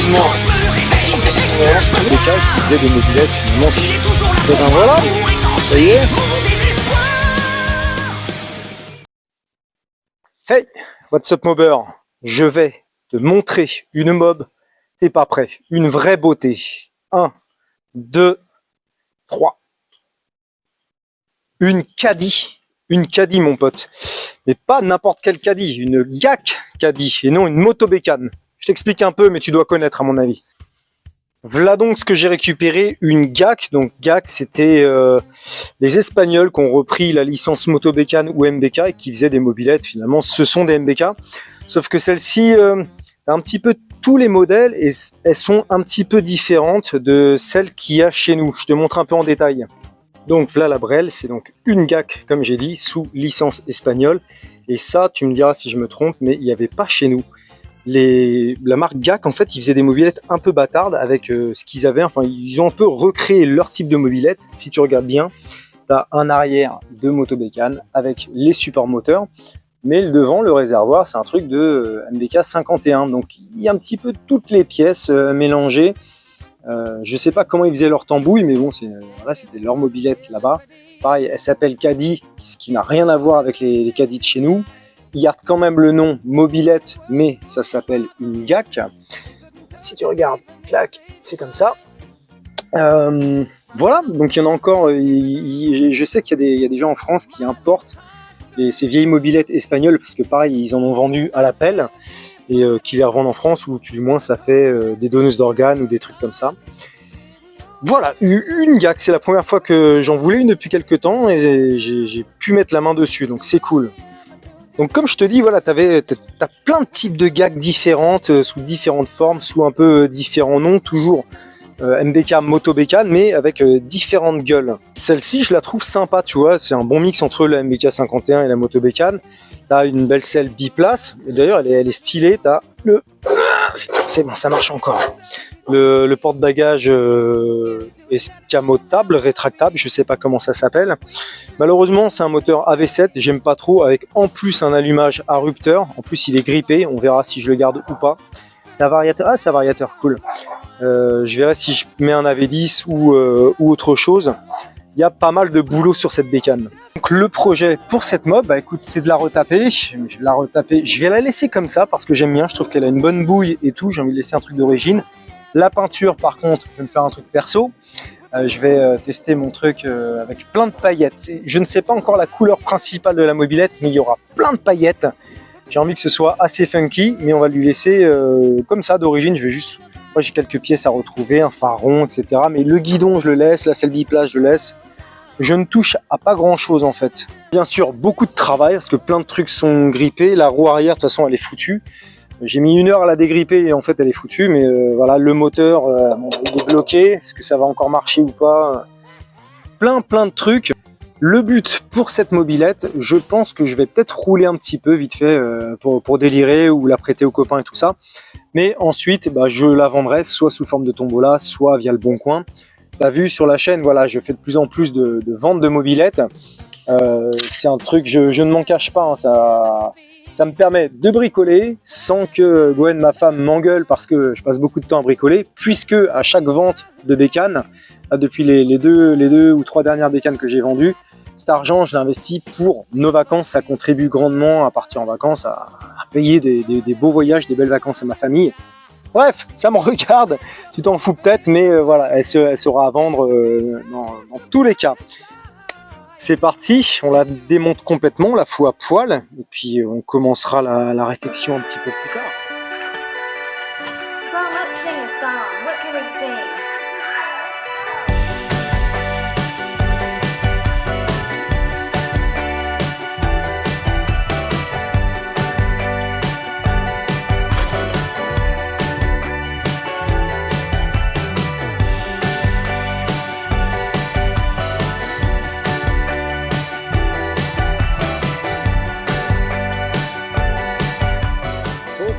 malheureusement des cas qui faisaient des mobilettes finalement. Et ben voilà, ça y est. Hey, what's up mobber? Je vais te montrer une mob, t'es pas prêt, une vraie beauté. 1, 2, 3. Une caddie mon pote. Mais pas n'importe quelle caddie, une GAC caddie et non une motobécane. Je t'explique un peu mais tu dois connaître à mon avis. Voilà donc ce que j'ai récupéré, une GAC. Donc GAC c'était les Espagnols qui ont repris la licence motobécane ou MBK et qui faisaient des mobilettes. Finalement ce sont des MBK. Sauf que celle-ci a un petit peu tous les modèles et elles sont un petit peu différentes de celles qu'il y a chez nous. Je te montre un peu en détail. Donc voilà la Brel, c'est donc une GAC comme j'ai dit, sous licence espagnole. Et ça, tu me diras si je me trompe, mais il n'y avait pas chez nous. La marque GAC, en fait, ils faisaient des mobilettes un peu bâtardes avec ce qu'ils avaient. Enfin, ils ont un peu recréé leur type de mobilette. Si tu regardes bien, tu as un arrière de motobécane avec les supports moteurs. Mais le devant, le réservoir, c'est un truc de MBK 51. Donc, il y a un petit peu toutes les pièces mélangées. Je sais pas comment ils faisaient leur tambouille, mais bon, voilà, c'était leur mobilette là-bas. Pareil, elle s'appelle Caddy, ce qui n'a rien à voir avec les caddies de chez nous. Ils gardent quand même le nom mobilette, mais ça s'appelle une GAC. Si tu regardes, clac, c'est comme ça. Voilà, donc il y en a encore. Je sais qu'il y a des gens en France qui importent ces vieilles mobilettes espagnoles, parce que pareil, ils en ont vendu à l'appel. Et qui les revendent en France, ou du moins ça fait des donneuses d'organes ou des trucs comme ça. Voilà, une GAC, c'est la première fois que j'en voulais une depuis quelques temps et j'ai pu mettre la main dessus, donc c'est cool. Donc comme je te dis, voilà, t'as plein de types de GAC différentes, sous différentes formes, sous un peu différents noms, toujours MBK motobécane, mais avec différentes gueules. Celle-ci, je la trouve sympa, tu vois, c'est un bon mix entre la MBK 51 et la motobécane. T'as une belle selle biplace, et d'ailleurs elle est stylée, t'as le... C'est bon, ça marche encore. Le porte-bagages escamotable, rétractable, je sais pas comment ça s'appelle. Malheureusement, c'est un moteur AV7, j'aime pas trop, avec en plus un allumage à rupteur. En plus, il est grippé, on verra si je le garde ou pas. C'est un variateur, ah c'est un variateur, cool. Je verrai si je mets un AV10 ou autre chose. Il y a pas mal de boulot sur cette bécane. Donc le projet pour cette mob, bah écoute, c'est de la retaper. Je vais la retaper. Je vais la laisser comme ça parce que j'aime bien. Je trouve qu'elle a une bonne bouille et tout. J'ai envie de laisser un truc d'origine. La peinture, par contre, je vais me faire un truc perso. Je vais tester mon truc avec plein de paillettes. Je ne sais pas encore la couleur principale de la mobilette, mais il y aura plein de paillettes. J'ai envie que ce soit assez funky, mais on va lui laisser comme ça d'origine. Je vais juste... Moi, j'ai quelques pièces à retrouver, un phare rond, etc. Mais le guidon, je le laisse. La selle biplace, je le laisse. Je ne touche à pas grand chose en fait. Bien sûr, beaucoup de travail parce que plein de trucs sont grippés. La roue arrière, de toute façon, elle est foutue. J'ai mis 1 heure à la dégripper et en fait, elle est foutue. Mais voilà, le moteur, bon, il est bloqué. Est-ce que ça va encore marcher ou pas? Plein de trucs. Le but pour cette mobilette, je pense que je vais peut-être rouler un petit peu vite fait pour délirer ou la prêter aux copains et tout ça. Mais ensuite, bah, je la vendrai soit sous forme de tombola, soit via le Bon Coin. T'as vu sur la chaîne, voilà, je fais de plus en plus de ventes de mobilettes. C'est un truc, je ne m'en cache pas, hein, ça me permet de bricoler sans que Gwen, ma femme, m'engueule parce que je passe beaucoup de temps à bricoler, puisque à chaque vente de bécane, depuis les deux ou 3 dernières bécanes que j'ai vendues, cet argent, je l'investis pour nos vacances. Ça contribue grandement à partir en vacances, à payer des beaux voyages, des belles vacances à ma famille. Bref, ça me regarde, tu t'en fous peut-être, mais voilà, elle sera à vendre dans tous les cas. C'est parti, on la démonte complètement, la fout à poil, et puis on commencera la réflexion un petit peu plus tard. So let's sing a song. What can we sing?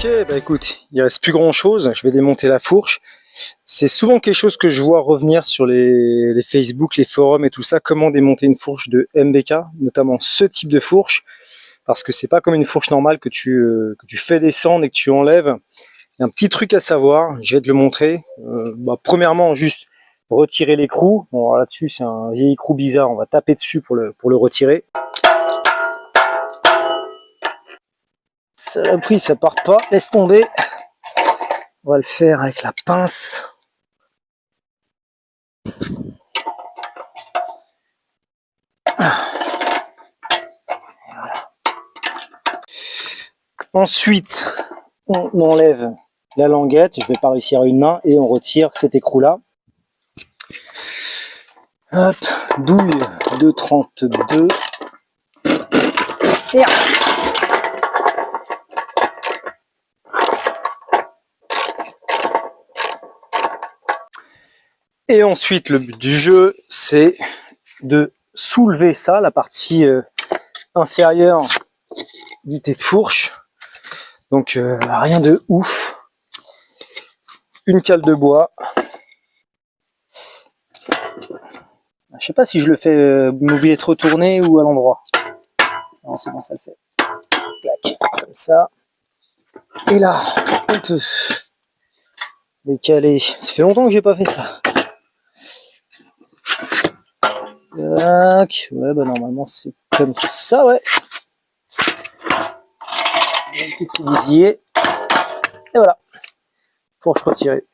Ok, bah écoute, il reste plus grand chose, je vais démonter la fourche. C'est souvent quelque chose que je vois revenir sur les Facebook, les forums et tout ça, comment démonter une fourche de MBK, notamment ce type de fourche, parce que c'est pas comme une fourche normale que tu fais descendre et que tu enlèves. Il y a un petit truc à savoir, je vais te le montrer. Premièrement, juste retirer l'écrou. Bon, là-dessus, c'est un vieil écrou bizarre, on va taper dessus pour le retirer. Saloperie, ça part pas, laisse tomber. On va le faire avec la pince. Voilà. Ensuite, on enlève la languette, je vais pas réussir à une main, et on retire cet écrou-là. Hop, douille de 32. Et Et ensuite, le but du jeu, c'est de soulever ça, la partie inférieure du tête-fourche. Donc rien de ouf. Une cale de bois. Je sais pas si je le fais m'oublier de retourner ou à l'endroit. Non, c'est bon, ça le fait. Clac, comme ça. Et là, on peut décaler. Ça fait longtemps que j'ai pas fait ça. Tac, ouais, bah normalement c'est comme ça, ouais. Un petit bousiller. Et voilà. Fourche retirée.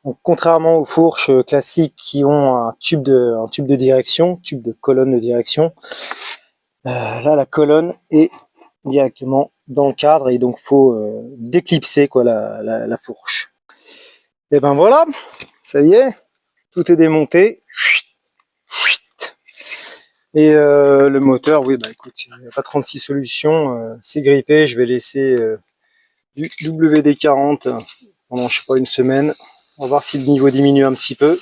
Donc, contrairement aux fourches classiques qui ont un tube de direction, tube de colonne de direction, là la colonne est directement dans le cadre et donc faut déclipser quoi la fourche. Et ben voilà, ça y est, tout est démonté. Et le moteur, oui bah écoute, il n'y a pas 36 solutions, c'est grippé, je vais laisser du WD-40 pendant je sais pas une semaine. On va voir si le niveau diminue un petit peu.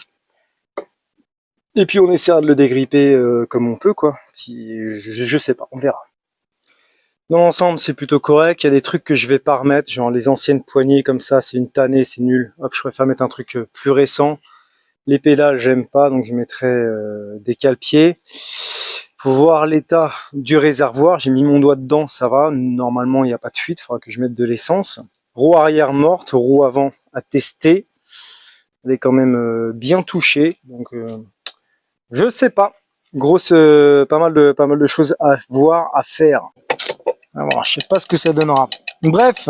Et puis on essaiera de le dégripper comme on peut quoi. Si, je sais pas, on verra. Dans l'ensemble c'est plutôt correct. Il y a des trucs que je vais pas remettre, genre les anciennes poignées comme ça, c'est une tannée, c'est nul. Hop, je préfère mettre un truc plus récent. Les pédales j'aime pas, donc je mettrai des cale-pieds. Faut voir l'état du réservoir. J'ai mis mon doigt dedans, ça va. Normalement il n'y a pas de fuite, il faudra que je mette de l'essence. Roue arrière morte, roue avant à tester. Elle est quand même bien touchée, donc je sais pas. Grosse, pas mal de choses à voir, à faire. Alors, je sais pas ce que ça donnera. Bref,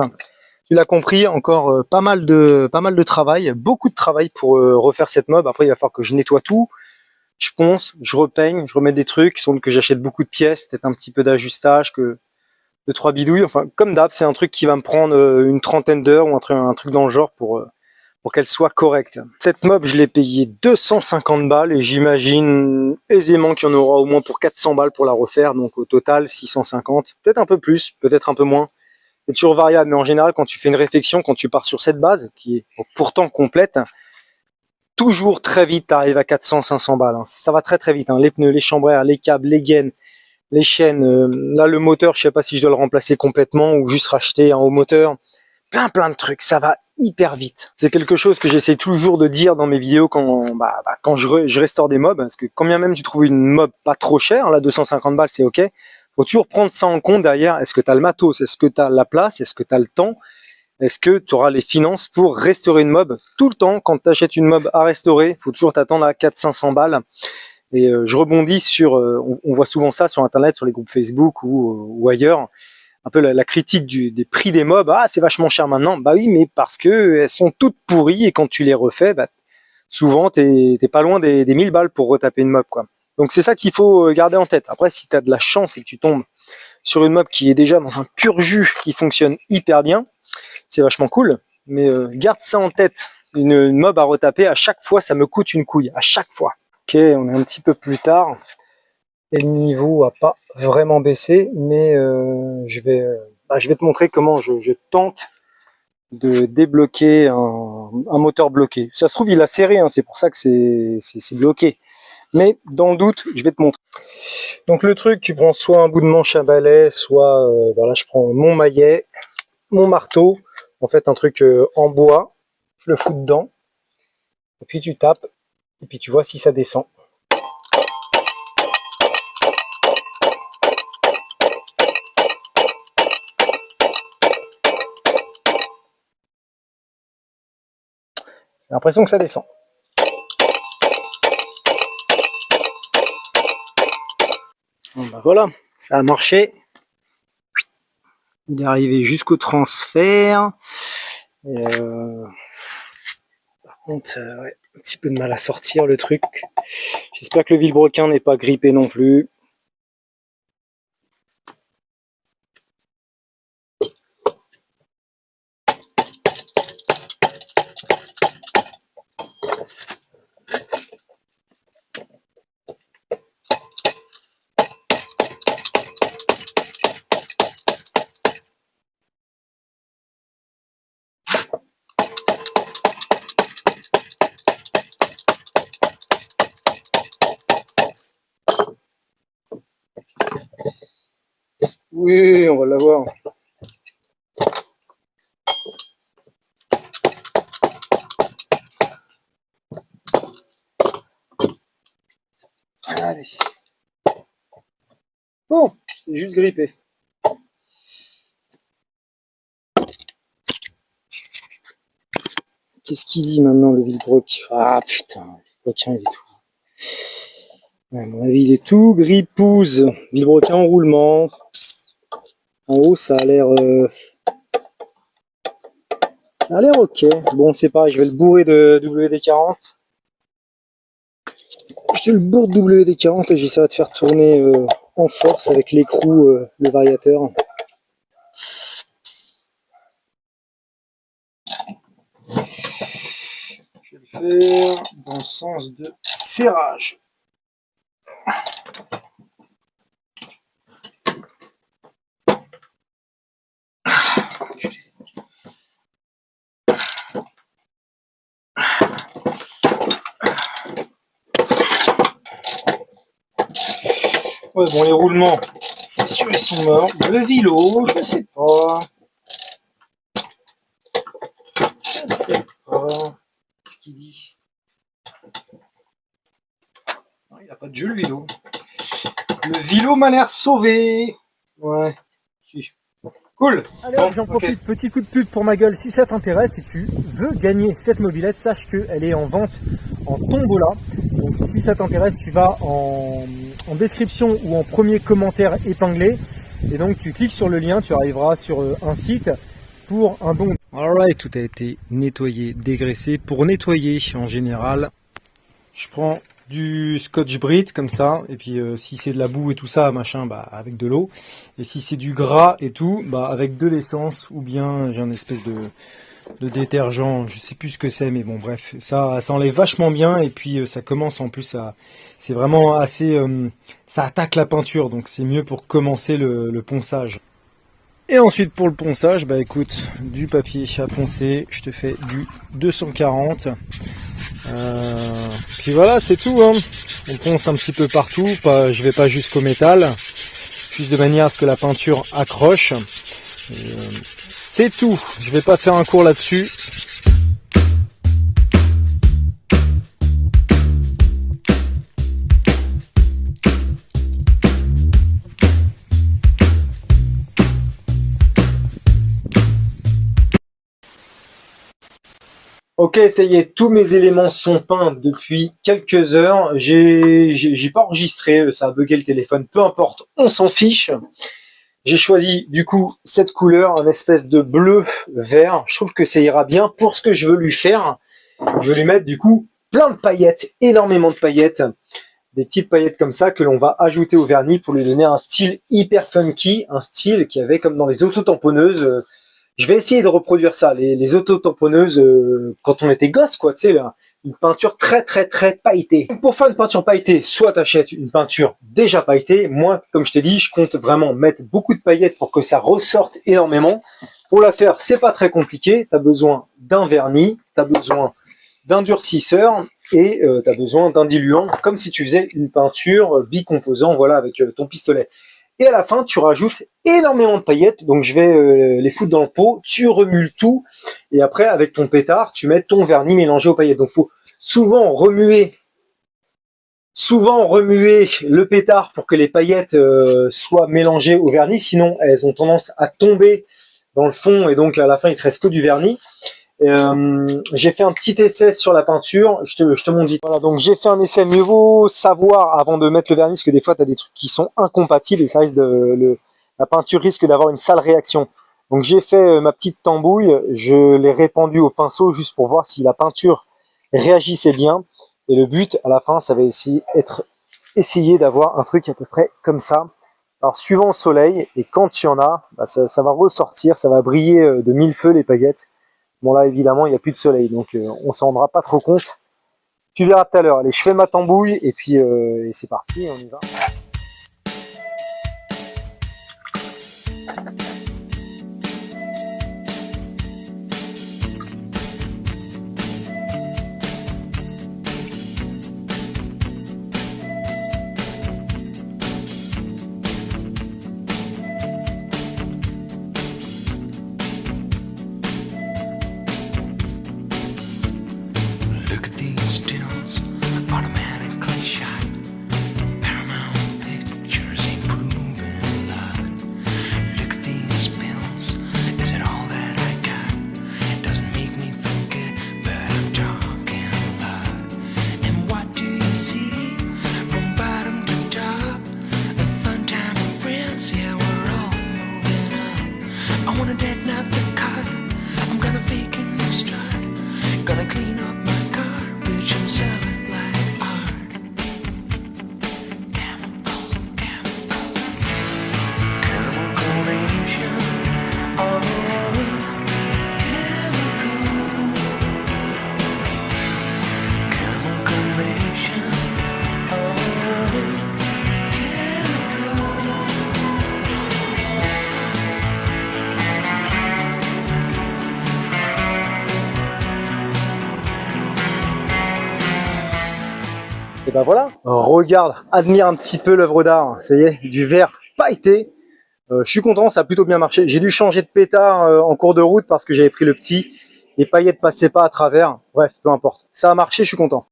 tu l'as compris, encore pas mal de travail, beaucoup de travail pour refaire cette mob. Après, il va falloir que je nettoie tout, je ponce, je repeigne, je remets des trucs, il semble que j'achète beaucoup de pièces, peut-être un petit peu d'ajustage, que 2-3 bidouilles. Enfin, comme d'hab, c'est un truc qui va me prendre une trentaine d'heures ou un truc dans le genre pour qu'elle soit correcte. Cette mob, je l'ai payée 250 balles et j'imagine aisément qu'il y en aura au moins pour 400 balles pour la refaire. Donc au total, 650, peut-être un peu plus, peut-être un peu moins. C'est toujours variable, mais en général, quand tu fais une réflexion, quand tu pars sur cette base, qui est pourtant complète, toujours très vite, tu arrives à 400-500 balles. Hein. Ça va très très vite. Hein. Les pneus, les chambres à air, les câbles, les gaines, les chaînes. Là, le moteur, je sais pas si je dois le remplacer complètement ou juste racheter un haut moteur. Plein de trucs, ça va hyper vite. C'est quelque chose que j'essaie toujours de dire dans mes vidéos quand je restaure des mobs, parce que quand bien même tu trouves une mob pas trop chère, là 250 balles c'est ok, faut toujours prendre ça en compte derrière. Est-ce que tu as le matos, est-ce que tu as la place, est-ce que tu as le temps, est-ce que tu auras les finances pour restaurer une mob. Tout le temps, quand tu achètes une mob à restaurer, faut toujours t'attendre à 400-500 balles. Et je rebondis sur, on voit souvent ça sur internet, sur les groupes Facebook ou ailleurs, un peu la critique des prix des mobs. Ah, c'est vachement cher maintenant. Bah oui, mais parce que elles sont toutes pourries et quand tu les refais, bah, souvent t'es pas loin des 1000 balles pour retaper une mob, quoi. Donc c'est ça qu'il faut garder en tête. Après, si tu as de la chance et que tu tombes sur une mob qui est déjà dans un pur jus, qui fonctionne hyper bien, c'est vachement cool. Mais garde ça en tête. Une mob à retaper, à chaque fois, ça me coûte une couille. À chaque fois. Ok, on est un petit peu plus tard. Et le niveau a pas vraiment baissé, mais je vais te montrer comment je tente de débloquer un moteur bloqué. Ça se trouve, il a serré, hein, c'est pour ça que c'est bloqué. Mais dans le doute, je vais te montrer. Donc le truc, tu prends soit un bout de manche à balai, soit là je prends mon maillet, mon marteau, en fait un truc en bois, je le fous dedans, et puis tu tapes, et puis tu vois si ça descend. l'impression que ça descend. Bon, bah voilà, ça a marché. Il est arrivé jusqu'au transfert. Et par contre, ouais, un petit peu de mal à sortir le truc. J'espère que le vilebrequin n'est pas grippé non plus. Oui, on va l'avoir. Allez. Bon, c'est juste grippé. Qu'est-ce qu'il dit maintenant le vilebrequin? Ah putain, le vilebrequin il est tout. À mon avis, il est tout gripouze. Vilebrequin en roulement. En haut, ça a l'air ok. Bon, c'est pareil, je vais le bourrer de WD-40. Je te le bourre de WD-40 et j'essaierai de faire tourner en force avec l'écrou le variateur. Je vais le faire dans le sens de serrage. Ouais, bon, les roulements, c'est sûr, ils sont morts. Le vilo, je sais pas. Je sais pas. Qu'est-ce qu'il dit? Non, il n'a pas de jeu, le vilo. Le vilo m'a l'air sauvé. Ouais. Si. Cool. Allez, Bon, j'en profite, okay. Petit coup de pub pour ma gueule. Si ça t'intéresse, si tu veux gagner cette mobilette, sache qu'elle est en vente en tombola. Donc si ça t'intéresse, tu vas en description ou en premier commentaire épinglé. Et donc tu cliques sur le lien, tu arriveras sur un site pour un don. Alright, tout a été nettoyé, dégraissé. Pour nettoyer en général, je prends du Scotch-Brite comme ça, et puis si c'est de la boue et tout ça, machin, bah avec de l'eau. Et si c'est du gras et tout, bah avec de l'essence, ou bien j'ai un espèce de détergent, je sais plus ce que c'est, mais bon bref, ça enlève vachement bien, et puis ça commence en plus à, c'est vraiment assez, ça attaque la peinture, donc c'est mieux pour commencer le ponçage. Et ensuite pour le ponçage, bah écoute, du papier à poncer, je te fais du 240. Puis voilà, c'est tout, hein. On ponce un petit peu partout, je vais pas jusqu'au métal, juste de manière à ce que la peinture accroche. C'est tout, je vais pas faire un cours là-dessus. Ok, ça y est, tous mes éléments sont peints depuis quelques heures. J'ai pas enregistré, ça a bugué le téléphone, peu importe, on s'en fiche. J'ai choisi du coup cette couleur, un espèce de bleu vert. Je trouve que ça ira bien pour ce que je veux lui faire. Je vais lui mettre du coup plein de paillettes, énormément de paillettes. Des petites paillettes comme ça que l'on va ajouter au vernis pour lui donner un style hyper funky, un style qu'il y avait comme dans les autotamponneuses. Je vais essayer de reproduire ça, les autotamponneuses quand on était gosse, quoi, tu sais, une peinture très pailletée. Pour faire une peinture pailletée, soit tu achètes une peinture déjà pailletée. Moi, comme je t'ai dit, je compte vraiment mettre beaucoup de paillettes pour que ça ressorte énormément. Pour la faire, c'est pas très compliqué. Tu as besoin d'un vernis, tu as besoin d'un durcisseur et tu as besoin d'un diluant, comme si tu faisais une peinture bicomposant, voilà, avec ton pistolet. Et à la fin, tu rajoutes énormément de paillettes. Donc, je vais les foutre dans le pot. Tu remues le tout. Et après, avec ton pétard, tu mets ton vernis mélangé aux paillettes. Donc, il faut souvent remuer le pétard pour que les paillettes soient mélangées au vernis. Sinon, elles ont tendance à tomber dans le fond. Et donc, à la fin, il te reste que du vernis. J'ai fait un petit essai sur la peinture, je te montre vite. Voilà, donc j'ai fait un essai, mieux vaut savoir avant de mettre le vernis, parce que des fois tu as des trucs qui sont incompatibles et ça risque la peinture risque d'avoir une sale réaction. Donc j'ai fait ma petite tambouille, je l'ai répandue au pinceau juste pour voir si la peinture réagissait bien. Et le but à la fin, ça va essayer d'avoir un truc à peu près comme ça. Alors suivant le soleil, et quand il y en a, bah, ça va ressortir, ça va briller de mille feux les paillettes. Bon là évidemment il n'y a plus de soleil, donc on s'en rendra pas trop compte. Tu verras tout à l'heure. Allez, je fais ma tambouille et puis et c'est parti, on y va. Et ben voilà, regarde, admire un petit peu l'œuvre d'art, ça y est, du verre pailleté. Je suis content, ça a plutôt bien marché. J'ai dû changer de pétard en cours de route parce que j'avais pris le petit. Les paillettes passaient pas à travers. Bref, peu importe. Ça a marché, je suis content.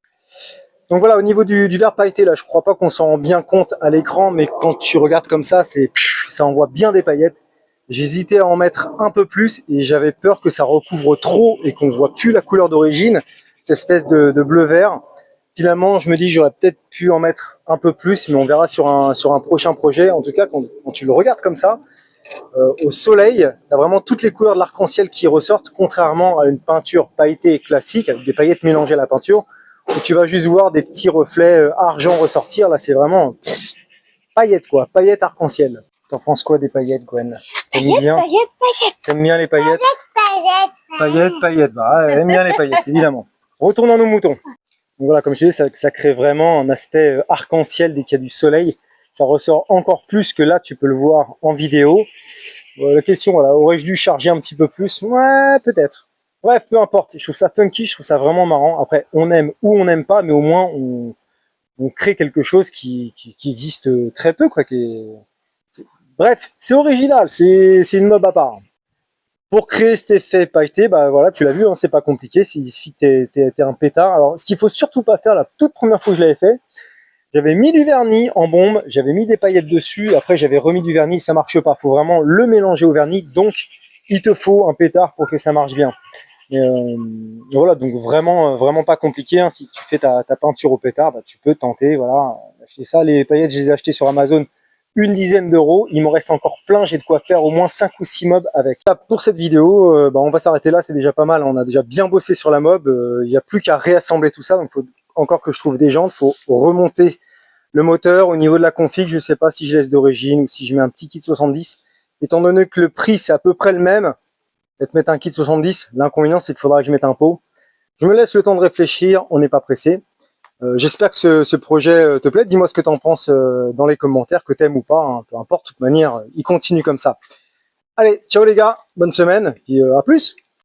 Donc voilà, au niveau du verre pailleté, là, je crois pas qu'on s'en rend bien compte à l'écran, mais quand tu regardes comme ça, ça envoie bien des paillettes. J'hésitais à en mettre un peu plus et j'avais peur que ça recouvre trop et qu'on voit plus la couleur d'origine, cette espèce de bleu-vert. Finalement, je me dis j'aurais peut-être pu en mettre un peu plus, mais on verra sur un prochain projet. En tout cas, quand tu le regardes comme ça, au soleil, tu as vraiment toutes les couleurs de l'arc-en-ciel qui ressortent, contrairement à une peinture pailletée classique, avec des paillettes mélangées à la peinture, où tu vas juste voir des petits reflets argent ressortir. Là, c'est vraiment paillettes, quoi, paillettes arc-en-ciel. T'en penses quoi des paillettes, Gwen? T'aimes bien? T'aimes bien les paillettes? Paillettes, bah, elle aime bien les paillettes, évidemment. Retournons nos moutons. Donc voilà, comme je disais, ça crée vraiment un aspect arc-en-ciel dès qu'il y a du soleil. Ça ressort encore plus que là, tu peux le voir en vidéo. La question, voilà, aurais-je dû charger un petit peu plus? Ouais, peut-être. Bref, peu importe. Je trouve ça funky, je trouve ça vraiment marrant. Après, on aime ou on n'aime pas, mais au moins, on crée quelque chose qui existe très peu, quoi. Bref, c'est original, c'est une mob à part. Pour créer cet effet pailleté, bah voilà, tu l'as vu, hein, c'est pas compliqué, il suffit que t'aies un pétard. Alors, ce qu'il faut surtout pas faire, la toute première fois que je l'avais fait, j'avais mis du vernis en bombe, j'avais mis des paillettes dessus, après j'avais remis du vernis, ça marche pas, faut vraiment le mélanger au vernis, donc il te faut un pétard pour que ça marche bien. Et voilà, donc vraiment pas compliqué, hein. Si tu fais ta peinture au pétard, bah, tu peux tenter, voilà, acheter ça. Les paillettes, je les ai achetées sur Amazon, une dizaine d'euros, il m'en reste encore plein, j'ai de quoi faire au moins 5 ou 6 mobs avec. Pour cette vidéo, bah, on va s'arrêter là, c'est déjà pas mal, on a déjà bien bossé sur la mob, il n'y a plus qu'à réassembler tout ça, donc il faut encore que je trouve des jantes, il faut remonter le moteur. Au niveau de la config, je ne sais pas si je laisse d'origine ou si je mets un petit kit 70, étant donné que le prix c'est à peu près le même, peut-être mettre un kit 70, l'inconvénient c'est qu'il faudra que je mette un pot. Je me laisse le temps de réfléchir, on n'est pas pressé. J'espère que ce projet te plaît. Dis-moi ce que tu en penses dans les commentaires, que t'aimes ou pas, hein, peu importe, de toute manière, il continue comme ça. Allez, ciao les gars, bonne semaine, et à plus.